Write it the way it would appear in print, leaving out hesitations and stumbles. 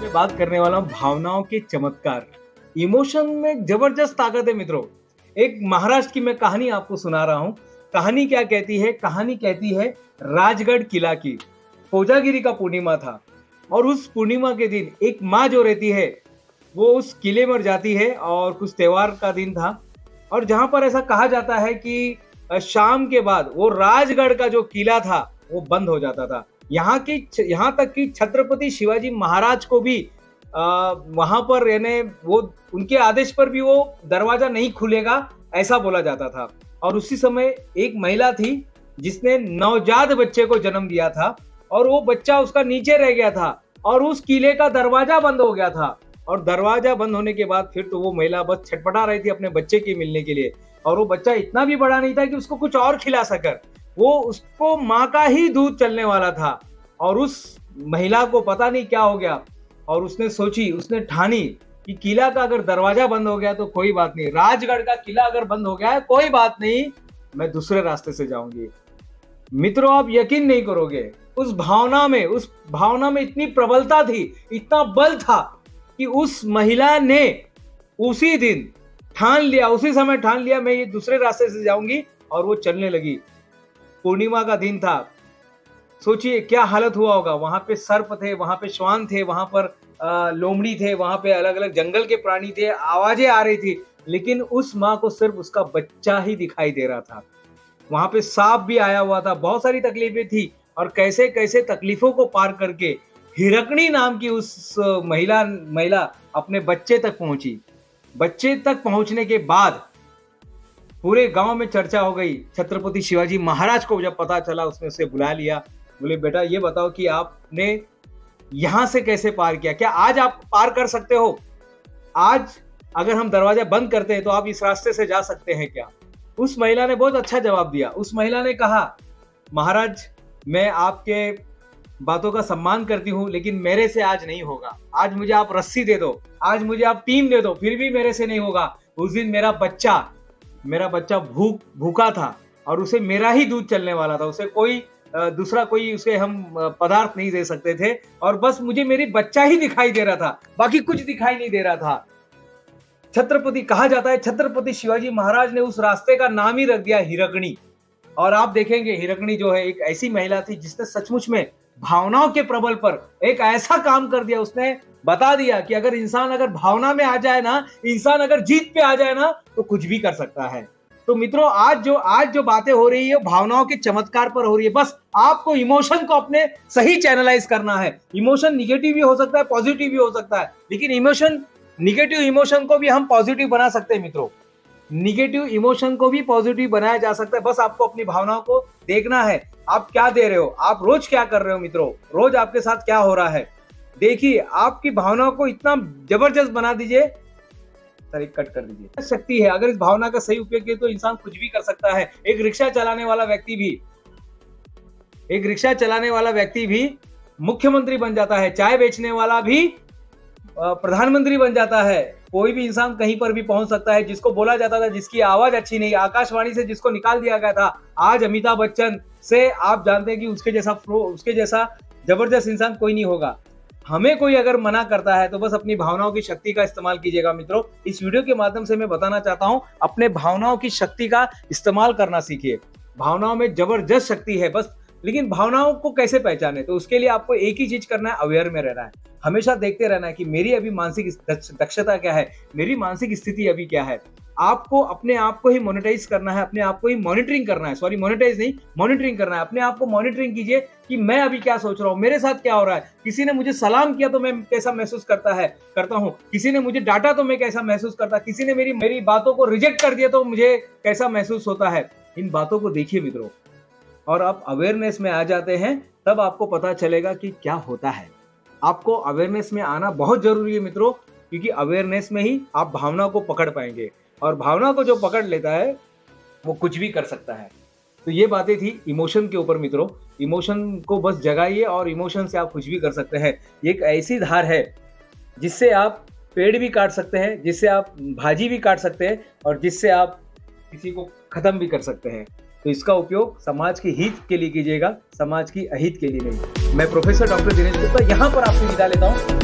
मैं बात करने वाला हूँ भावनाओं के चमत्कार। इमोशन में जबरदस्त ताकत है मित्रों। एक महाराष्ट्र की मैं कहानी आपको सुना रहा हूँ। कहानी क्या कहती है? कहानी कहती है राजगढ़ किला की। कोजागिरी का पूर्णिमा था और उस पूर्णिमा के दिन एक माँ जो रहती है वो उस किले में जाती है और कुछ त्योहार का दिन था और जहां पर ऐसा कहा जाता है कि शाम के बाद वो राजगढ़ का जो किला था वो बंद हो जाता था। यहाँ तक कि छत्रपति शिवाजी महाराज को भी वहां पर यानी वो उनके आदेश पर भी वो दरवाजा नहीं खुलेगा ऐसा बोला जाता था। और उसी समय एक महिला थी जिसने नवजात बच्चे को जन्म दिया था और वो बच्चा उसका नीचे रह गया था और उस किले का दरवाजा बंद हो गया था। और दरवाजा बंद होने के बाद फिर तो वो महिला बस छटपटा रही थी अपने बच्चे के मिलने के लिए और वो बच्चा इतना भी बड़ा नहीं था कि उसको कुछ और खिला सकर। वो उसको माँ का ही दूध चलने वाला था और उस महिला को पता नहीं क्या हो गया और उसने ठानी कि किला का अगर दरवाजा बंद हो गया तो कोई बात नहीं, राजगढ़ का किला अगर बंद हो गया है कोई बात नहीं, मैं दूसरे रास्ते से जाऊंगी। मित्रों, आप यकीन नहीं करोगे, उस भावना में इतनी प्रबलता थी, इतना बल था कि उस महिला ने उसी दिन उसी समय ठान लिया मैं ये दूसरे रास्ते से जाऊंगी और वो चलने लगी। पूर्णिमा का दिन था। सोचिए क्या हालत हुआ होगा। वहां पे सर्प थे, वहां पे श्वान थे, वहां पर लोमड़ी थे, वहां पे अलग अलग जंगल के प्राणी थे, आवाजें आ रही थी, लेकिन उस माँ को सिर्फ उसका बच्चा ही दिखाई दे रहा था। वहां पे सांप भी आया हुआ था, बहुत सारी तकलीफें थी और कैसे कैसे तकलीफों को पार करके हिरकनी नाम की उस महिला अपने बच्चे तक पहुंची। बच्चे तक पहुंचने के बाद पूरे गांव में चर्चा हो गई। छत्रपति शिवाजी महाराज को जब पता चला उसने उसे बुला लिया। बोले बेटा ये बताओ कि आपने यहां से कैसे पार किया, क्या आज आप पार कर सकते हो? आज अगर हम दरवाजा बंद करते हैं तो आप इस रास्ते से जा सकते हैं क्या? उस महिला ने बहुत अच्छा जवाब दिया। उस महिला ने कहा, महाराज मैं आपके बातों का सम्मान करती हूं लेकिन मेरे से आज नहीं होगा। आज मुझे आप रस्सी दे दो, आज मुझे आप टीम दे दो, फिर भी मेरे से नहीं होगा। उस दिन मेरा बच्चा भूखा था और उसे मेरा ही दूध चलने वाला था। उसे दूसरा कोई उसे हम पदार्थ नहीं दे सकते थे और बस मुझे मेरी बच्चा ही दिखाई दे रहा था, बाकी कुछ दिखाई नहीं दे रहा था। कहा जाता है छत्रपति शिवाजी महाराज ने उस रास्ते का नाम ही रख दिया हिरकनी। और आप देखेंगे हिरकनी जो है एक ऐसी महिला थी जिसने सचमुच में भावनाओं के प्रबल पर एक ऐसा काम कर दिया। उसने बता दिया कि अगर इंसान भावना में आ जाए ना, इंसान अगर जीत पे आ जाए ना तो कुछ भी कर सकता है। तो मित्रों, आज जो बातें हो रही है भावनाओं के चमत्कार पर हो रही है। बस आपको इमोशन को अपने सही चैनलाइज करना है। इमोशन निगेटिव भी हो सकता है, पॉजिटिव भी हो सकता है, लेकिन निगेटिव इमोशन को भी हम पॉजिटिव बना सकते हैं मित्रों। निगेटिव इमोशन को भी पॉजिटिव बनाया जा सकता है। बस आपको अपनी भावनाओं को देखना है, आप क्या दे रहे हो, आप रोज क्या कर रहे हो मित्रों, रोज आपके साथ क्या हो रहा है। देखिए आपकी भावनाओं को इतना जबरदस्त बना दीजिए, कट कर दीजिए। शक्ति है, अगर इस भावना का सही उपयोग किए तो इंसान कुछ भी कर सकता है। एक रिक्शा चलाने वाला व्यक्ति भी मुख्यमंत्री बन जाता है, चाय बेचने वाला भी प्रधानमंत्री बन जाता है। कोई भी इंसान कहीं पर भी पहुंच सकता है। जिसको बोला जाता था जिसकी आवाज अच्छी नहीं, आकाशवाणी से जिसको निकाल दिया गया था, आज अमिताभ बच्चन से आप जानते हैं कि उसके जैसा जबरदस्त इंसान कोई नहीं होगा। हमें कोई अगर मना करता है तो बस अपनी भावनाओं की शक्ति का इस्तेमाल कीजिएगा मित्रों। इस वीडियो के माध्यम से मैं बताना चाहता हूं, अपने भावनाओं की शक्ति का इस्तेमाल करना सीखिए। भावनाओं में जबरदस्त शक्ति है बस, लेकिन भावनाओं को कैसे पहचाने? तो उसके लिए आपको एक ही चीज करना है, अवेयर में रहना है। हमेशा देखते रहना है कि मेरी अभी मानसिक दक्षता क्या है, मेरी मानसिक स्थिति अभी क्या है। आपको अपने आप को ही मोनेटाइज करना है, अपने आप को ही मॉनिटरिंग करना है। सॉरी, मोनेटाइज नहीं, मॉनिटरिंग करना है। अपने आप को मॉनिटरिंग कीजिए कि मैं अभी क्या सोच रहा हूँ, मेरे साथ क्या हो रहा है। किसी ने मुझे सलाम किया तो मैं कैसा महसूस करता हूँ, किसी ने मुझे डांटा तो मैं कैसा महसूस करता, किसी ने मेरी बातों को रिजेक्ट कर दिया तो मुझे कैसा महसूस होता है। इन बातों को देखिए मित्रों, और आप अवेयरनेस में आ जाते हैं तब आपको पता चलेगा कि क्या होता है। आपको अवेयरनेस में आना बहुत जरूरी है मित्रों, क्योंकि अवेयरनेस में ही आप भावना को पकड़ पाएंगे और भावना को जो पकड़ लेता है वो कुछ भी कर सकता है। तो ये बातें थी इमोशन के ऊपर मित्रों। इमोशन को बस जगाइए और इमोशन से आप कुछ भी कर सकते हैं। ये एक ऐसी धार है जिससे आप पेड़ भी काट सकते हैं, जिससे आप भाजी भी काट सकते हैं और जिससे आप किसी को खत्म भी कर सकते हैं। तो इसका उपयोग समाज के हित के लिए कीजिएगा, समाज की अहित के लिए नहीं। मैं प्रोफेसर डॉक्टर दिनेश गुप्ता यहाँ पर आपसे विदा लेता हूँ।